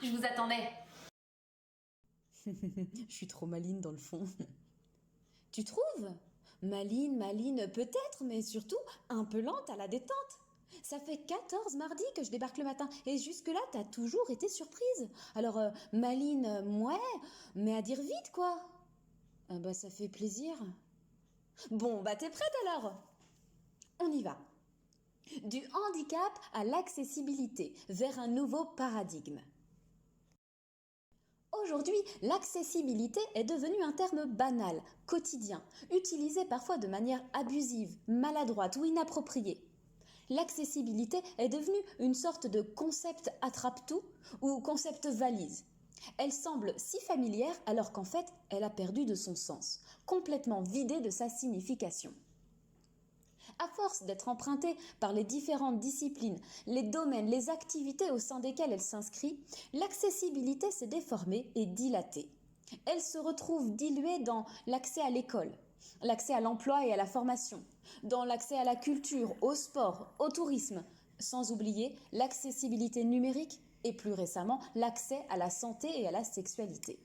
je vous attendais. Je suis trop maline dans le fond. Tu trouves? Maline, peut-être, mais surtout un peu lente à la détente. Ça fait 14 mardis que je débarque le matin et jusque-là, t'as toujours été surprise. Alors, maline, ouais, mais à dire vite, quoi. Ah bah, ça fait plaisir. Bon, bah, t'es prête alors? On y va. Du handicap à l'accessibilité, vers un nouveau paradigme. Aujourd'hui, l'accessibilité est devenue un terme banal, quotidien, utilisé parfois de manière abusive, maladroite ou inappropriée. L'accessibilité est devenue une sorte de concept attrape-tout ou concept valise. Elle semble si familière alors qu'en fait, elle a perdu de son sens, complètement vidée de sa signification. À force d'être empruntée par les différentes disciplines, les domaines, les activités au sein desquelles elle s'inscrit, l'accessibilité s'est déformée et dilatée. Elle se retrouve diluée dans l'accès à l'école, l'accès à l'emploi et à la formation, dans l'accès à la culture, au sport, au tourisme, sans oublier l'accessibilité numérique et plus récemment l'accès à la santé et à la sexualité.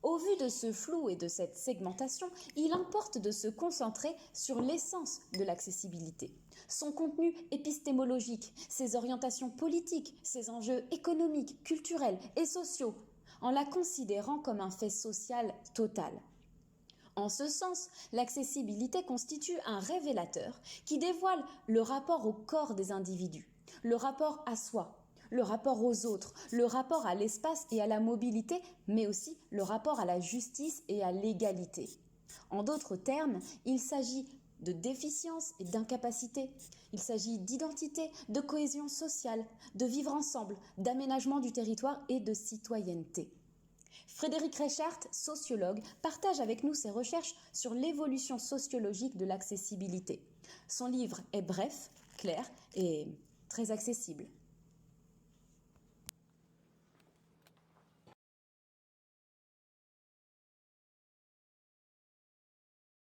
Au vu de ce flou et de cette segmentation, il importe de se concentrer sur l'essence de l'accessibilité, son contenu épistémologique, ses orientations politiques, ses enjeux économiques, culturels et sociaux, en la considérant comme un fait social total. En ce sens, l'accessibilité constitue un révélateur qui dévoile le rapport au corps des individus, le rapport à soi, le rapport aux autres, le rapport à l'espace et à la mobilité, mais aussi le rapport à la justice et à l'égalité. En d'autres termes, il s'agit de déficience et d'incapacité. Il s'agit d'identité, de cohésion sociale, de vivre ensemble, d'aménagement du territoire et de citoyenneté. Frédéric Reichart, sociologue, partage avec nous ses recherches sur l'évolution sociologique de l'accessibilité. Son livre est bref, clair et très accessible.